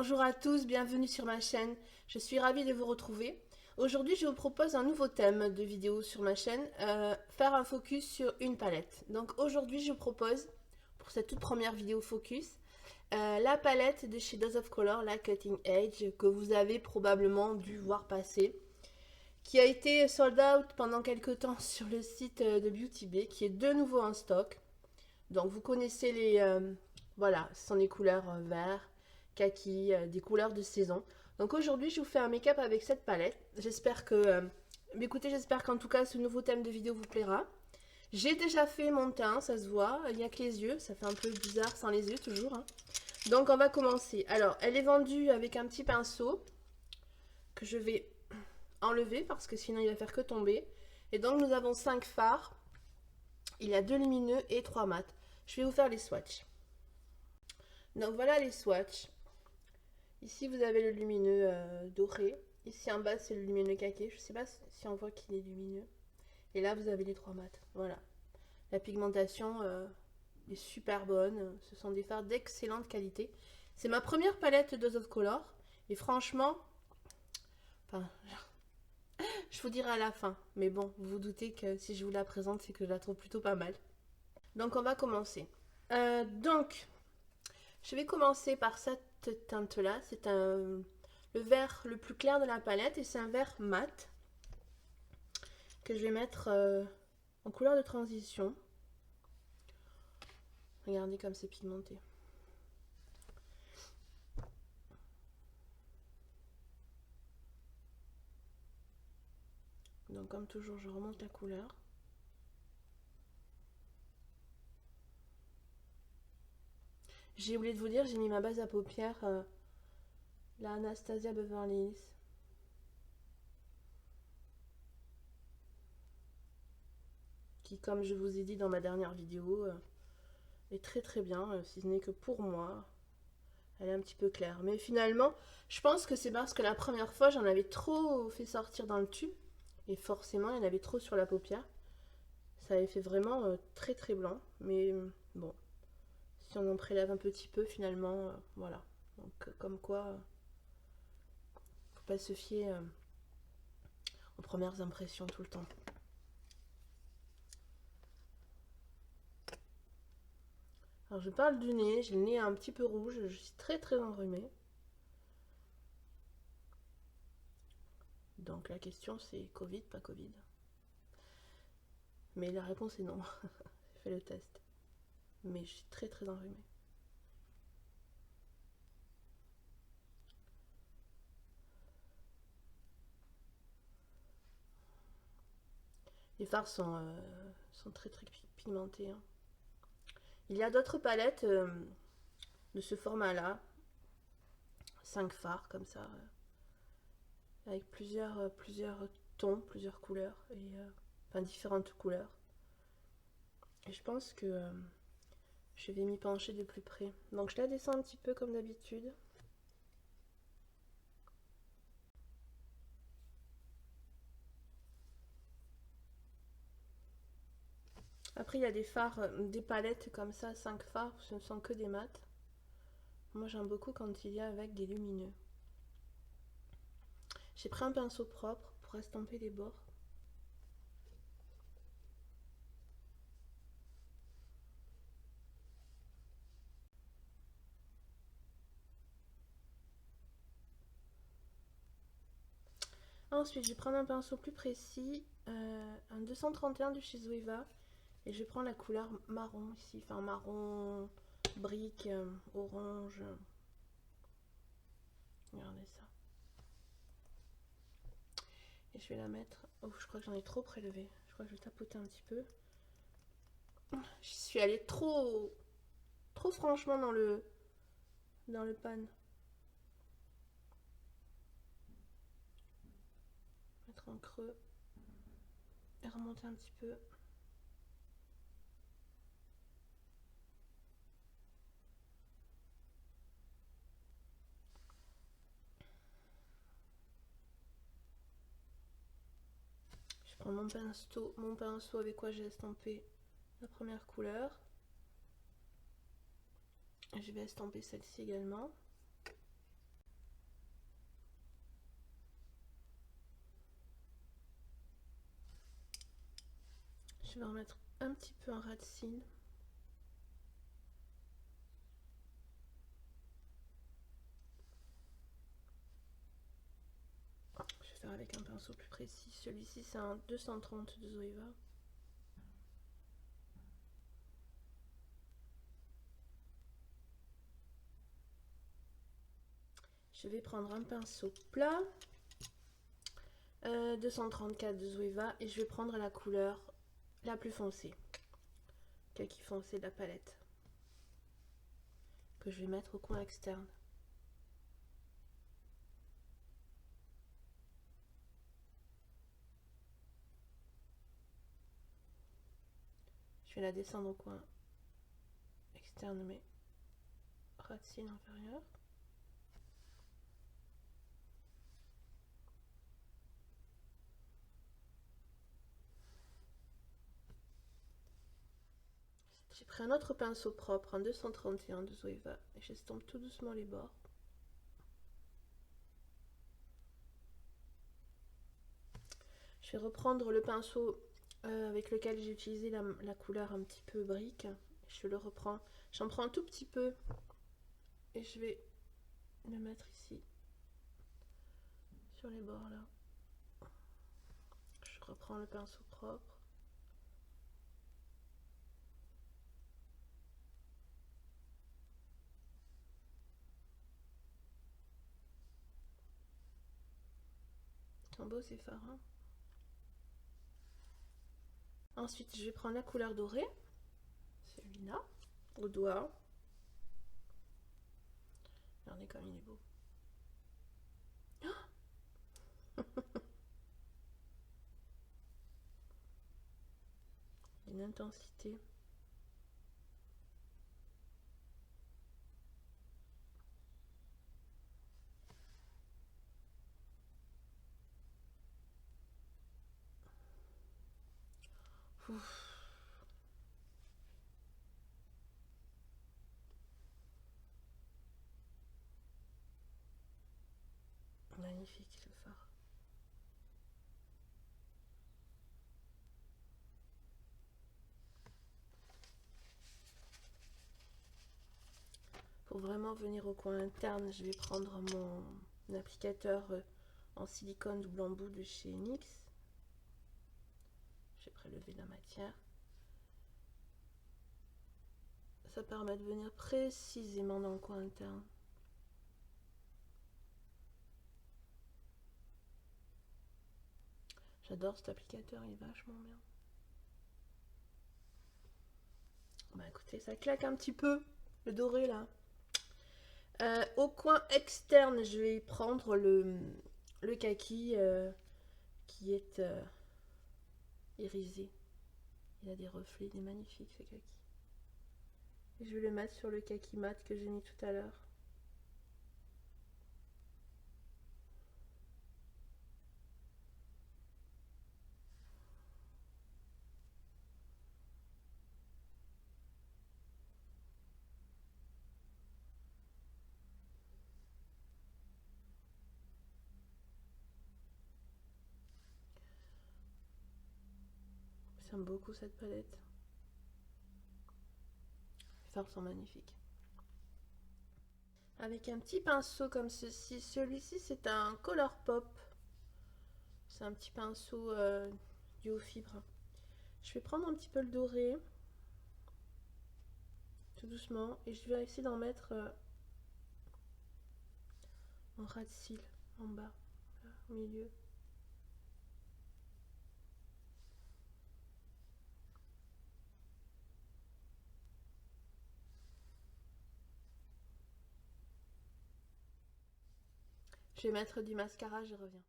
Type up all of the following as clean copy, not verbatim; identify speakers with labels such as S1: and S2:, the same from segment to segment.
S1: Bonjour à tous, bienvenue sur ma chaîne. Je suis ravie de vous retrouver. Aujourd'hui, je vous propose un nouveau thème de vidéo sur ma chaîne, faire un focus sur une palette. Donc aujourd'hui, je vous propose, pour cette toute première vidéo focus, la palette de chez Dose of Color, la Cutting Edge, que vous avez probablement dû voir passer, qui a été sold out pendant quelques temps sur le site de Beauty Bay, qui est de nouveau en stock. Donc vous connaissez les... voilà, ce sont des couleurs vert, kaki, des couleurs de saison. Donc aujourd'hui, je vous fais un make-up avec cette palette. J'espère que... écoutez, j'espère qu'en tout cas, ce nouveau thème de vidéo vous plaira. J'ai déjà fait mon teint, ça se voit. Il n'y a que les yeux, ça fait un peu bizarre sans les yeux toujours. Hein. Donc on va commencer. Alors, elle est vendue avec un petit pinceau que je vais enlever parce que sinon il va faire que tomber. Et donc nous avons 5 fards. Il y a 2 lumineux et 3 mat. Je vais vous faire les swatchs. Donc voilà les swatchs. Ici vous avez le lumineux doré. Ici en bas c'est le lumineux kaki. Je ne sais pas si on voit qu'il est lumineux. Et là vous avez les 3 mat. Voilà. La pigmentation est super bonne. Ce sont des fards d'excellente qualité. C'est ma première palette Dose of Color. Et franchement, enfin, je vous dirai à la fin. Mais bon, vous vous doutez que si je vous la présente, c'est que je la trouve plutôt pas mal. Donc on va commencer. Je vais commencer par cette teinte-là. C'est le vert le plus clair de la palette et c'est un vert mat que je vais mettre en couleur de transition. Regardez comme c'est pigmenté. Donc comme toujours, je remonte la couleur. J'ai oublié de vous dire, j'ai mis ma base à paupières, la Anastasia Beverly Hills. Qui, comme je vous ai dit dans ma dernière vidéo, est très très bien, si ce n'est que pour moi. Elle est un petit peu claire. Mais finalement, je pense que c'est parce que la première fois, j'en avais trop fait sortir dans le tube. Et forcément, il y en avait trop sur la paupière. Ça avait fait vraiment très très blanc. Mais bon, si on en prélève un petit peu, finalement, voilà. Donc comme quoi, faut pas se fier aux premières impressions tout le temps. Alors je parle du nez, j'ai le nez un petit peu rouge, je suis très très enrhumée. Donc la question c'est Covid, pas Covid. Mais la réponse est non. J'ai fait le test. Mais je suis très très enrhumée. Les fards sont très très pigmentés. Hein. Il y a d'autres palettes de ce format-là. 5 fards comme ça. Avec plusieurs tons, plusieurs couleurs. Et, enfin différentes couleurs. Et je pense que je vais m'y pencher de plus près. Donc je la descends un petit peu comme d'habitude. Après il y a des fards, des palettes comme ça, 5 fards, ce ne sont que des mats. Moi j'aime beaucoup quand il y a avec des lumineux. J'ai pris un pinceau propre pour estomper les bords. Ensuite, je vais prendre un pinceau plus précis, un 231 de chez Zoeva. Et je prends la couleur marron ici, enfin marron, brique, orange. Regardez ça. Et je vais la mettre... Oh, je crois que j'en ai trop prélevé. Je crois que je vais tapoter un petit peu. Je suis allée trop franchement dans le pan. Mettre en creux. Et remonter un petit peu. Je prends mon pinceau avec quoi j'ai estampé la première couleur. Je vais estamper celle-ci également. Je vais en mettre un petit peu en ras de cils. Je vais faire avec un pinceau plus précis. Celui-ci, c'est un 230 de Zoeva. Je vais prendre un pinceau plat, 234 de Zoeva, et je vais prendre la couleur la plus foncée, kaki foncé de la palette, que je vais mettre au coin externe. Je vais la descendre au coin externe de mes ras de cils inférieurs. J'ai pris un autre pinceau propre, un 231 de Zoeva, et j'estompe tout doucement les bords. Je vais reprendre le pinceau avec lequel j'ai utilisé la couleur un petit peu brique. Je le reprends, j'en prends un tout petit peu et je vais le mettre ici, sur les bords là. Je reprends le pinceau propre. Ils sont beaux ces fards, hein. Ensuite, je vais prendre la couleur dorée, celui-là, au doigt. Regardez comme il est beau. Une intensité. Ouf. Magnifique le fard. Pour vraiment venir au coin interne, je vais prendre mon applicateur en silicone double embout de chez NYX. J'ai prélevé la matière. Ça permet de venir précisément dans le coin interne. J'adore cet applicateur, il est vachement bien. Bah écoutez, ça claque un petit peu, le doré là. Au coin externe, je vais prendre le kaki qui est irisé. Il a des reflets, il est magnifique ce kaki. Et je vais le mettre sur le kaki mat que j'ai mis tout à l'heure. J'aime beaucoup cette palette. Les fards sont magnifiques. Avec un petit pinceau comme ceci. Celui-ci, c'est un Color Pop. C'est un petit pinceau duo fibre. Je vais prendre un petit peu le doré. Tout doucement. Et je vais essayer d'en mettre en ras de cils. En bas. Là, au milieu. Je vais mettre du mascara, je reviens.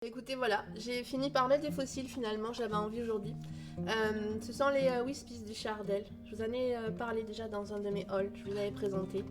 S1: Écoutez, voilà, j'ai fini par mettre des fossiles finalement, j'avais envie aujourd'hui. Ce sont les Wispies du Chardel. Je vous en ai parlé déjà dans un de mes hauls, je vous avais présenté.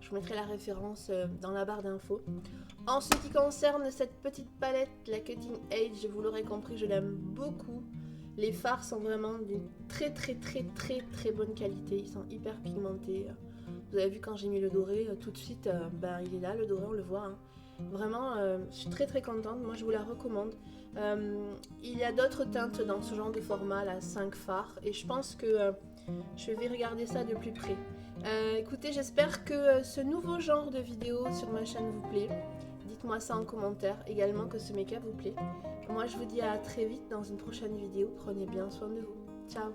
S1: Je vous mettrai la référence dans la barre d'infos. En ce qui concerne cette petite palette, la Cutting Age, vous l'aurez compris, je l'aime beaucoup. Les fards sont vraiment d'une très bonne qualité, ils sont hyper pigmentés. Vous avez vu quand j'ai mis le doré, tout de suite, ben, il est là le doré, on le voit. Hein. Vraiment, je suis très contente. Moi, je vous la recommande. Il y a d'autres teintes dans ce genre de format, là, 5 fards. Et je pense que je vais regarder ça de plus près. Écoutez, j'espère que ce nouveau genre de vidéo sur ma chaîne vous plaît. Dites-moi ça en commentaire. Également que ce make-up vous plaît. Moi, je vous dis à très vite dans une prochaine vidéo. Prenez bien soin de vous. Ciao!